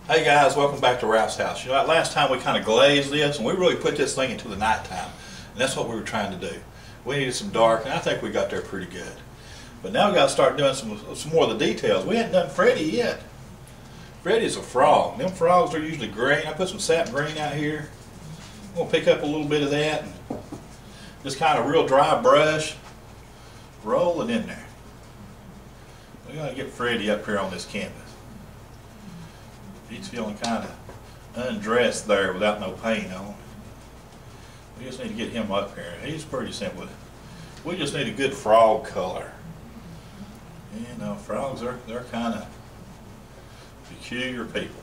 Hey guys, welcome back to Ralph's house. You know, last time we kind of glazed this and we really put this thing into the nighttime. And that's what we were trying to do. We needed some dark and I think we got there pretty good. But now we got to start doing some more of the details. We hadn't done Freddy yet. Freddy's a frog. Them frogs are usually green. I put some sap green out here. I'm going to pick up a little bit of that and just kind of real dry brush, roll it in there. We got to get Freddy up here on this canvas. He's feeling kind of undressed there without no paint on. We just need to get him up here. He's pretty simple. We just need a good frog color. You know, frogs they're kind of peculiar people.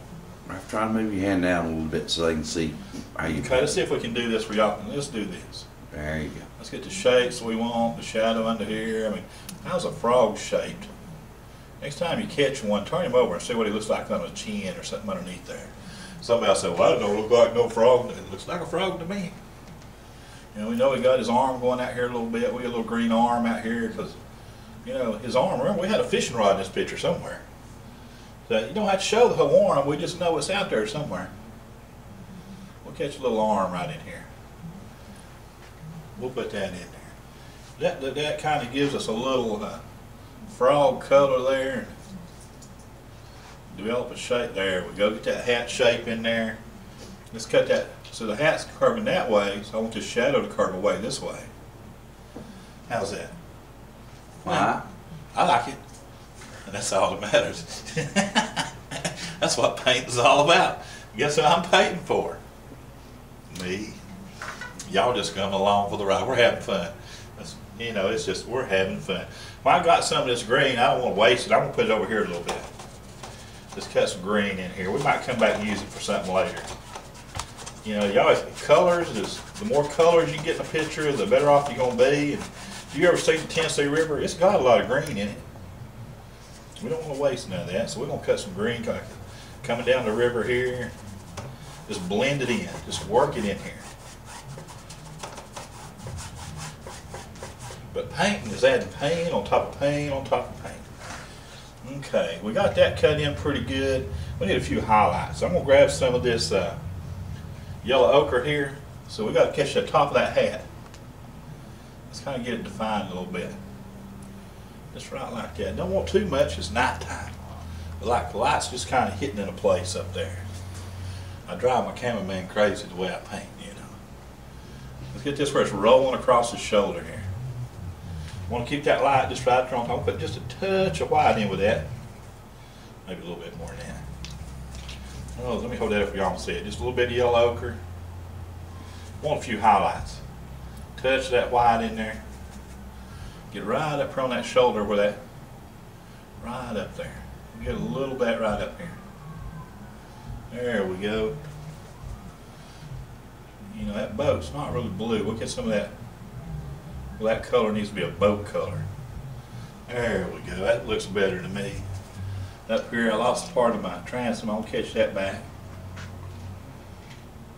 I'm trying to move your hand down a little bit so they can see how you. Okay, let's see if we can do this for y'all. Let's do this. There you go. Let's get the shapes we want, the shadow under here. I mean, how's a frog shaped? Next time you catch one, turn him over and see what he looks like on his chin or something underneath there. Somebody else said, well, I don't look like no frog. It looks like a frog to me. You know, we know he got his arm going out here a little bit. We got a little green arm out here because, you know, his arm, remember we had a fishing rod in this picture somewhere. So you don't have to show the whole arm, we just know it's out there somewhere. We'll catch a little arm right in here. We'll put that in there. That kind of gives us a little frog color there. Develop a shape. There we go. Get that hat shape in there. Let's cut that. So the hat's curving that way, so I want this shadow to curve away this way. How's that? Why? I like it. And that's all that matters. That's what paint is all about. Guess what I'm painting for? Me. Y'all just come along for the ride. We're having fun. You know, it's just, we're having fun. Well, I got some of this green. I don't want to waste it. I'm going to put it over here a little bit. Just cut some green in here. We might come back and use it for something later. You know, y'all, colors, the more colors you get in a picture, the better off you're going to be. And if you ever seen the Tennessee River, it's got a lot of green in it. We don't want to waste none of that, so we're going to cut some green coming down the river here. Just blend it in. Just work it in here. But painting is adding paint on top of paint on top of paint. Okay, we got that cut in pretty good. We need a few highlights. So I'm going to grab some of this yellow ochre here. So we got to catch the top of that hat. Let's kind of get it defined a little bit. Just right like that. Don't want too much, it's nighttime. But like the light's just kind of hitting in a place up there. I drive my cameraman crazy the way I paint, you know. Let's get this where it's rolling across his shoulder here. Want to keep that light just right there on top. I'll put just a touch of white in with that. Maybe a little bit more than that. Oh, let me hold that up for y'all to see it. Just a little bit of yellow ochre. Want a few highlights. Touch that white in there. Get right up on that shoulder where that, right up there. Get a little bit right up here. There we go. You know, that boat's not really blue. We'll get some of that. Well, that color needs to be a boat color. There we go. That looks better to me. Up here, I lost part of my transom. I'll catch that back.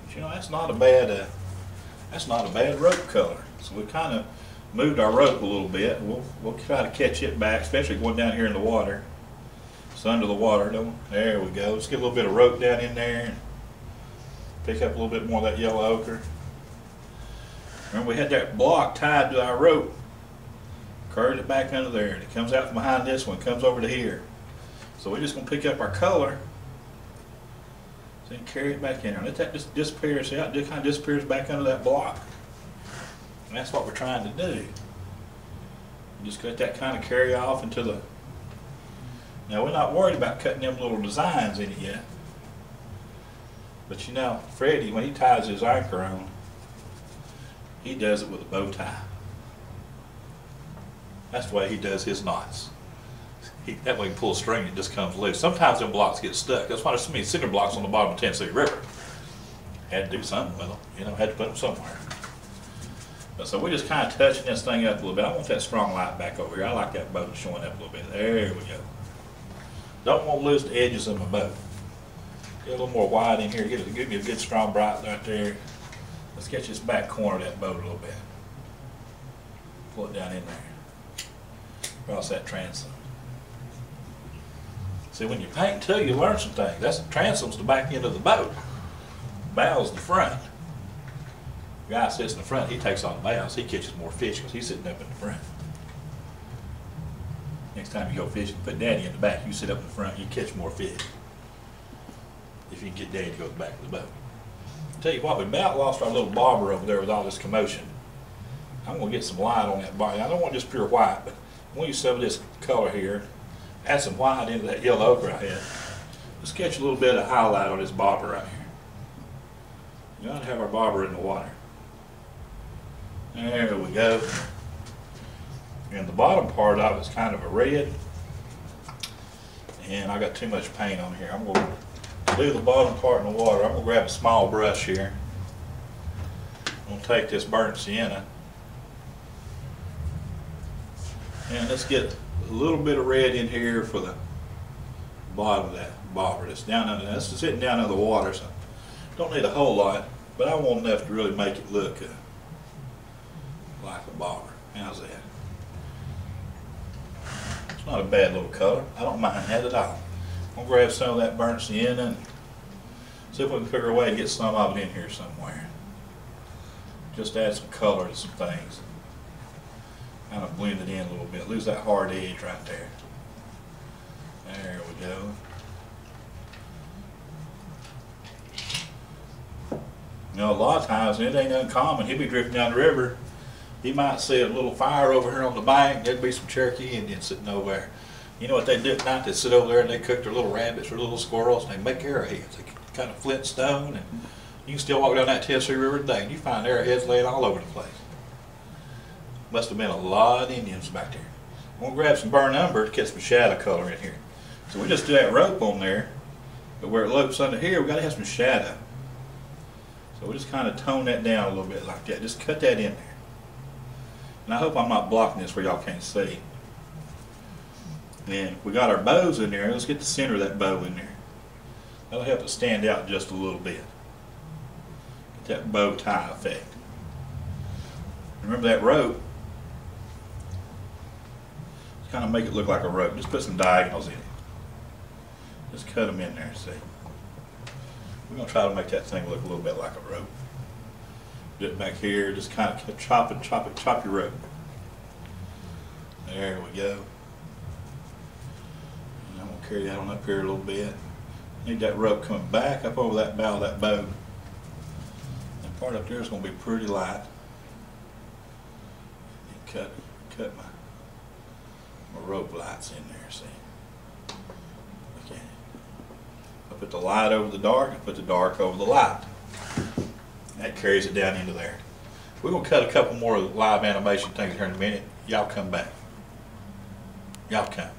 But you know, that's not a bad rope color. So we kind of moved our rope a little bit. We'll try to catch it back, especially going down here in the water. It's under the water. There we go. Let's get a little bit of rope down in there and pick up a little bit more of that yellow ochre. Remember, we had that block tied to our rope. Curved it back under there, and it comes out from behind this one, comes over to here. So we're just going to pick up our color, then carry it back in there. Let that just disappear. See how it kind of disappears back under that block. And that's what we're trying to do. You just let that kind of carry off into the. Now we're not worried about cutting them little designs in it yet. But you know, Freddy, when he ties his anchor on, he does it with a bow tie. That's the way he does his knots. That way he can pull a string and it just comes loose. Sometimes them blocks get stuck. That's why there's so many cinder blocks on the bottom of the Tennessee River. Had to do something with them. You know, had to put them somewhere. But so we're just kind of touching this thing up a little bit. I want that strong light back over here. I like that boat showing up a little bit. There we go. Don't want to lose the edges of my boat. Get a little more white in here. Give me a good strong bright right there. Let's get this back corner of that boat a little bit. Pull it down in there. Across that transom. See, when you paint too, you learn some things. That's the transom's the back end of the boat. Bow's the front. The guy sits in the front, he takes on the bows. He catches more fish because he's sitting up in the front. Next time you go fishing, put Daddy in the back. You sit up in the front, you catch more fish. If you can get Daddy to go to the back of the boat. I'll tell you what, we about lost our little bobber over there with all this commotion. I'm going to get some light on that body. I don't want just pure white, but I'm going to use some of this color here. Add some white into that yellow ochre I had. Let's catch a little bit of highlight on this bobber right here. You got to have our bobber in the water. There we go. And the bottom part of it is kind of a red. And I got too much paint on here. I'm going to leave the bottom part in the water. I'm going to grab a small brush here. I'm going to take this burnt sienna. And let's get a little bit of red in here for the bottom of that bobber. That's down under, that's sitting down in the water, so don't need a whole lot, but I want enough to really make it look like a bobber. How's that? It's not a bad little color. I don't mind that at all. I'm going to grab some of that burnt sienna and see if we can figure a way to get some of it in here somewhere. Just add some color to some things. Kind of blend it in a little bit. Lose that hard edge right there. There we go. You know, a lot of times, and it ain't uncommon, he'll be drifting down the river. He might see a little fire over here on the bank. There'd be some Cherokee Indians sitting over there. You know what they do at night? They sit over there and they cook their little rabbits or little squirrels and they make arrowheads. They kind of flint stone, and you can still walk down that Tennessee River today and you find arrowheads laying all over the place. Must have been a lot of Indians back there. I'm going to grab some burnt umber to get some shadow color in here. So we just do that rope on there, but where it loops under here, we've got to have some shadow. So we just kind of tone that down a little bit like that. Just cut that in there. And I hope I'm not blocking this where y'all can't see. And we got our bows in there. Let's get the center of that bow in there. That'll help it stand out just a little bit. Get that bow tie effect. Remember that rope? Just kind of make it look like a rope. Just put some diagonals in it. Just cut them in there, see. We're going to try to make that thing look a little bit like a rope. Do it back here, just kind of chop your rope. There we go. And I'm going to carry that on up here a little bit. Need that rope coming back up over that bow of that boat. And part up there is going to be pretty light. And cut my rope lights in there, see. Okay. I put the light over the dark, I put the dark over the light. That carries it down into there. We're going to cut a couple more live animation things here in a minute. Y'all come back. Y'all come.